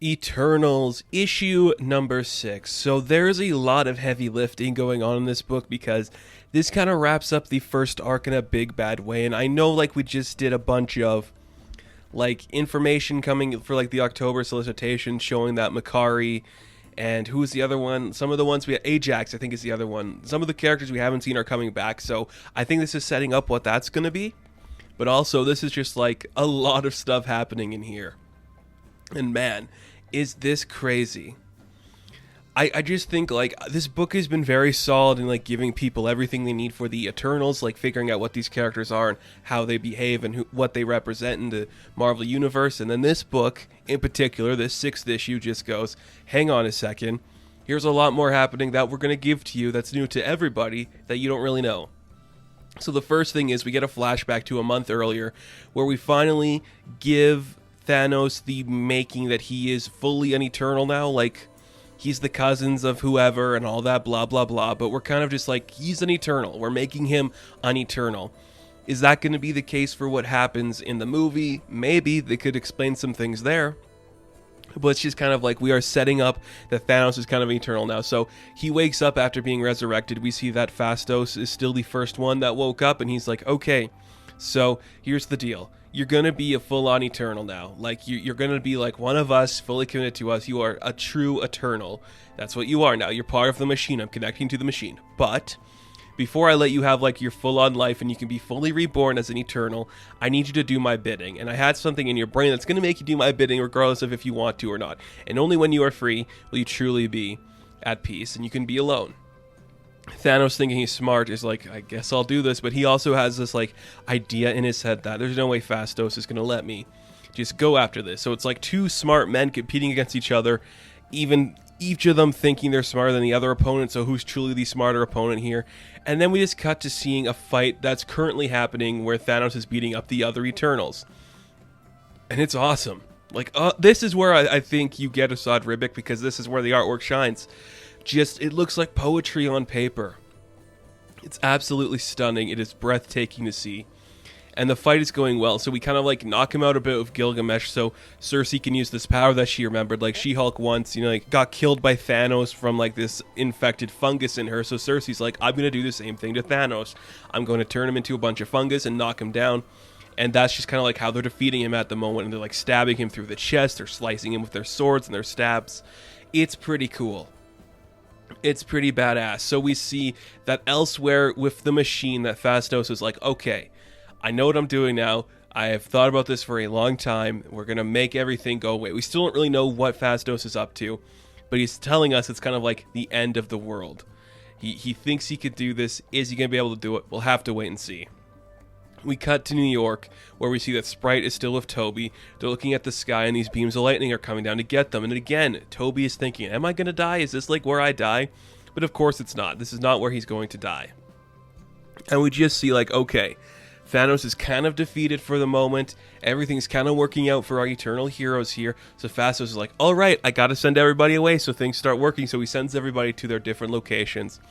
Eternals, issue number 6. So there's a lot of heavy lifting going on in this book because this kind of wraps up the first arc in a big bad way. And I know, like, we just did a bunch of, like, information coming for, like, the October solicitation showing that Makari and who is the other one? Some of the ones we had, Ajax, I think, is the other one. Some of the characters we haven't seen are coming back. So I think this is setting up what that's going to be. But also, this is just, like, a lot of stuff happening in here. And man, is this crazy. I just think, like, this book has been very solid in, like, giving people everything they need for the Eternals, like, figuring out what these characters are and how they behave and what they represent in the Marvel Universe. And then this book, in particular, this 6th issue, just goes, hang on a second, here's a lot more happening that we're going to give to you that's new to everybody that you don't really know. So the first thing is we get a flashback to a month earlier where we finally give Thanos the making that he is fully an Eternal now, like he's the cousins of whoever and all that blah blah blah, but we're kind of just like, he's an Eternal, we're making him an Eternal. Is that going to be the case for what happens in the movie? Maybe they could explain some things there, but it's just kind of like we are setting up that Thanos is kind of Eternal now. So he wakes up after being resurrected. We see that Phastos is still the first one that woke up, and he's like, okay, so here's the deal. You're going to be a full-on Eternal now. Like, you're going to be like one of us, fully committed to us. You are a true Eternal. That's what you are now. You're part of the machine. I'm connecting to the machine. But before I let you have, like, your full-on life and you can be fully reborn as an Eternal, I need you to do my bidding. And I had something in your brain that's going to make you do my bidding regardless of if you want to or not. And only when you are free will you truly be at peace and you can be alone. Thanos, thinking he's smart, is like, I guess I'll do this, but he also has this, like, idea in his head that there's no way Phastos is going to let me just go after this. So it's like two smart men competing against each other, even each of them thinking they're smarter than the other opponent, so who's truly the smarter opponent here? And then we just cut to seeing a fight that's currently happening where Thanos is beating up the other Eternals. And it's awesome. Like, this is where I think you get Asad Ribic, because this is where the artwork shines. Just, it looks like poetry on paper. It's absolutely stunning. It is breathtaking to see. And the fight is going well. So we kind of like knock him out a bit of Gilgamesh so Cersei can use this power that she remembered. Like She-Hulk once, like got killed by Thanos from like this infected fungus in her. So Cersei's like, I'm going to do the same thing to Thanos. I'm going to turn him into a bunch of fungus and knock him down. And that's just kind of like how they're defeating him at the moment. And they're like stabbing him through the chest. They're slicing him with their swords and their stabs. It's pretty cool. It's pretty badass. So we see that elsewhere with the machine that Phastos is like, okay, I know what I'm doing now. I have thought about this for a long time. We're going to make everything go away. We still don't really know what Phastos is up to, but he's telling us it's kind of like the end of the world. He thinks he could do this. Is he going to be able to do it? We'll have to wait and see. We cut to New York, where we see that Sprite is still with Toby. They're looking at the sky, and these beams of lightning are coming down to get them. And again, Toby is thinking, am I going to die? Is this like where I die? But of course it's not. This is not where he's going to die. And we just see like, okay, Thanos is kind of defeated for the moment. Everything's kind of working out for our Eternal heroes here. So Phastos is like, all right, I got to send everybody away so things start working. So he sends everybody to their different locations.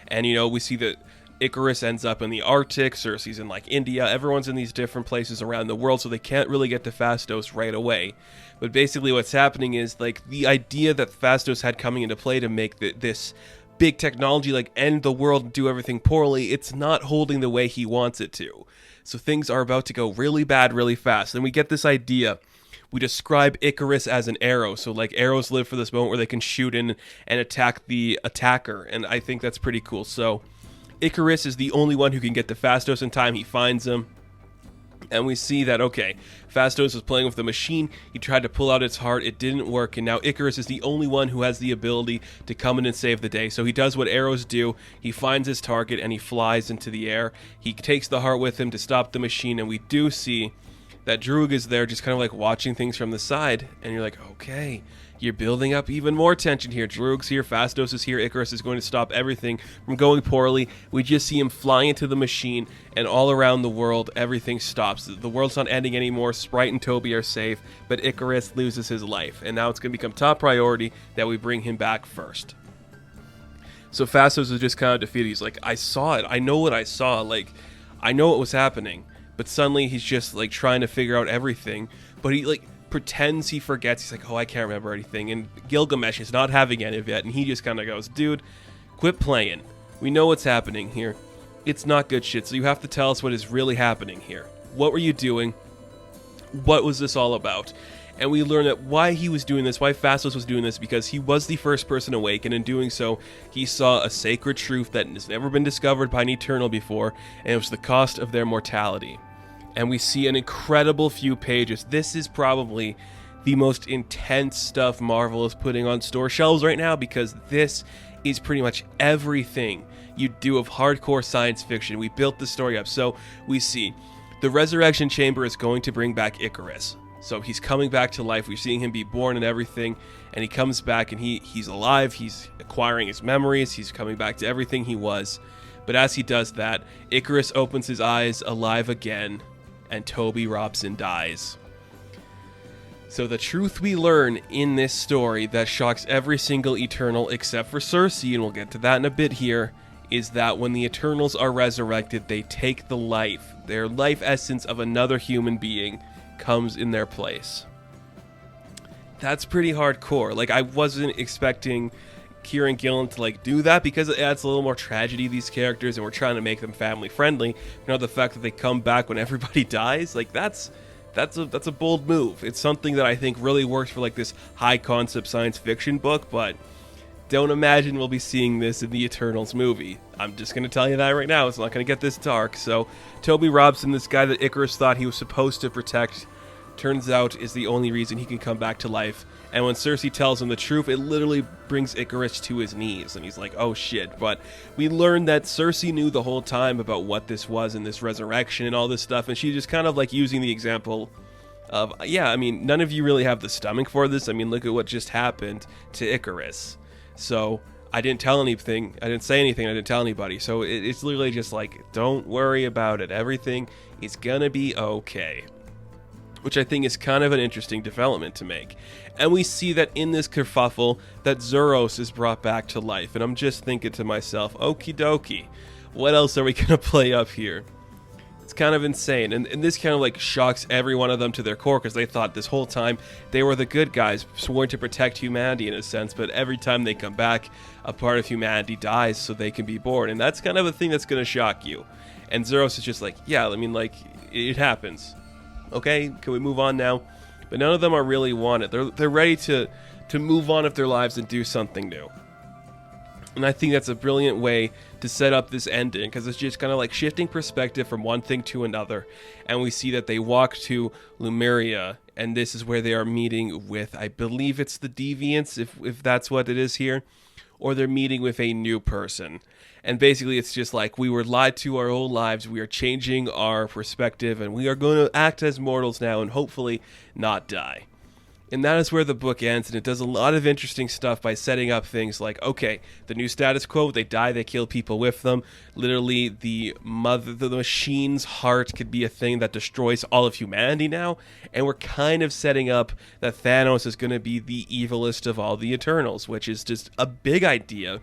And, we see that Ikaris ends up in the Arctic, Cersei's in like India, everyone's in these different places around the world, so they can't really get to Phastos right away. But basically what's happening is like the idea that Phastos had coming into play to make this big technology like end the world and do everything poorly, it's not holding the way he wants it to. So things are about to go really bad really fast. And we get this idea. We describe Ikaris as an arrow. So like arrows live for this moment where they can shoot in and attack the attacker. And I think that's pretty cool. So Ikaris is the only one who can get to Phastos in time. He finds him. And we see that, okay, Phastos was playing with the machine. He tried to pull out its heart. It didn't work. And now Ikaris is the only one who has the ability to come in and save the day. So he does what arrows do. He finds his target and he flies into the air. He takes the heart with him to stop the machine. And we do see that Droog is there just kind of like watching things from the side. And you're like, okay, you're building up even more tension here. Droog's here, Phastos is here, Ikaris is going to stop everything from going poorly. We just see him fly into the machine, and all around the world, everything stops. The world's not ending anymore. Sprite and Toby are safe, but Ikaris loses his life. And now it's going to become top priority that we bring him back first. So Phastos is just kind of defeated. He's like, I saw it. I know what I saw. Like, I know what was happening. But suddenly he's just like trying to figure out everything. But he like pretends he forgets. He's like, oh, I can't remember anything. And Gilgamesh is not having any of it. And he just kind of goes, dude, quit playing. We know what's happening here. It's not good shit. So you have to tell us what is really happening here. What were you doing? What was this all about? And we learn that why he was doing this, why Phastos was doing this, because he was the first person awake, and in doing so, he saw a sacred truth that has never been discovered by an Eternal before, and it was the cost of their mortality. And we see an incredible few pages. This is probably the most intense stuff Marvel is putting on store shelves right now, because this is pretty much everything you do of hardcore science fiction. We built the story up. So we see the Resurrection Chamber is going to bring back Ikaris. So he's coming back to life. We're seeing him be born and everything, and he comes back and he's alive. He's acquiring his memories. He's coming back to everything he was. But as he does that, Ikaris opens his eyes alive again, and Toby Robson dies. So the truth we learn in this story that shocks every single Eternal except for Cersei, and we'll get to that in a bit here, is that when the Eternals are resurrected, they take the life, their life essence of another human being comes in their place. That's pretty hardcore. Like, I wasn't expecting Kieran Gillen to do that, because it adds a little more tragedy to these characters, and we're trying to make them family friendly. The fact that they come back when everybody dies, that's a bold move. It's something that I think really works for this high concept science fiction book, but don't imagine we'll be seeing this in the Eternals movie. I'm just going to tell you that right now. It's not going to get this dark. So Toby Robson, this guy that Ikaris thought he was supposed to protect, turns out is the only reason he can come back to life. And when Cersei tells him the truth, it literally brings Ikaris to his knees. And he's like, oh shit. But we learned that Cersei knew the whole time about what this was and this resurrection and all this stuff. And she's just kind of using the example of, yeah, I mean, none of you really have the stomach for this. I mean, look at what just happened to Ikaris. So I didn't tell anything. I didn't say anything. I didn't tell anybody. So it's literally just don't worry about it. Everything is gonna be okay. Which I think is kind of an interesting development to make. And we see that in this kerfuffle that Zuros is brought back to life. And I'm just thinking to myself, okie dokie, what else are we gonna play up here? It's kind of insane, and this kind of shocks every one of them to their core, because they thought this whole time they were the good guys, sworn to protect humanity in a sense, but every time they come back, a part of humanity dies so they can be born, and that's kind of a thing that's going to shock you. And Zuros is just yeah, I mean, it happens. Okay, can we move on now? But none of them are really wanted. They're ready to move on with their lives and do something new. And I think that's a brilliant way to set up this ending, because it's just kind of shifting perspective from one thing to another. And we see that they walk to Lemuria, and this is where they are meeting with, I believe it's the Deviants, if that's what it is here, or they're meeting with a new person. And basically it's just we were lied to our whole lives, we are changing our perspective, and we are going to act as mortals now and hopefully not die. And that is where the book ends, and it does a lot of interesting stuff by setting up things okay, the new status quo, they die, they kill people with them. Literally, the machine's heart could be a thing that destroys all of humanity now, and we're kind of setting up that Thanos is going to be the evilest of all the Eternals, which is just a big idea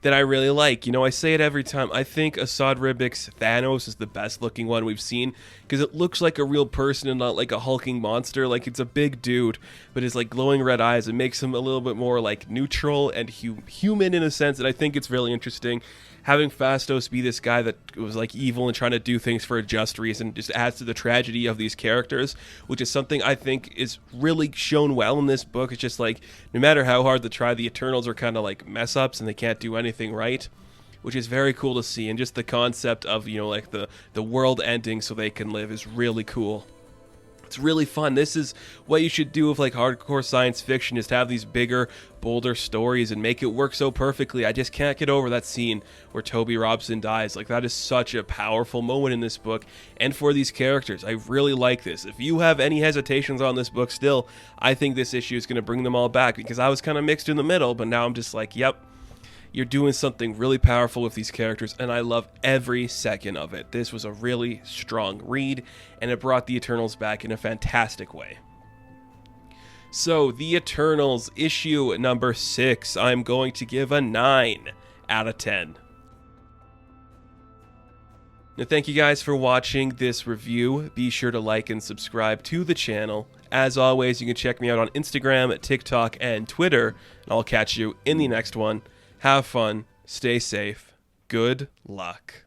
that I really like. I say it every time. I think Asad Ribic's Thanos is the best looking one we've seen, because it looks like a real person and not like a hulking monster. It's a big dude, but his glowing red eyes, it makes him a little bit more neutral and human in a sense, and I think it's really interesting. Having Phastos be this guy that was evil and trying to do things for a just reason just adds to the tragedy of these characters, which is something I think is really shown well in this book. It's just no matter how hard they try, the Eternals are kind of mess ups and they can't do anything right, which is very cool to see. And just the concept of the world ending so they can live is really cool. It's really fun. This is what you should do with hardcore science fiction, is to have these bigger, bolder stories and make it work so perfectly. I just can't get over that scene where Toby Robson dies. That is such a powerful moment in this book, and for these characters. I really like this. If you have any hesitations on this book still, I think this issue is going to bring them all back, because I was kind of mixed in the middle, but now I'm just yep, you're doing something really powerful with these characters, and I love every second of it. This was a really strong read, and it brought the Eternals back in a fantastic way. So, the Eternals, issue number 6, I'm going to give a 9 out of 10. Now, thank you guys for watching this review. Be sure to like and subscribe to the channel. As always, you can check me out on Instagram, TikTok, and Twitter, and I'll catch you in the next one. Have fun, stay safe, good luck.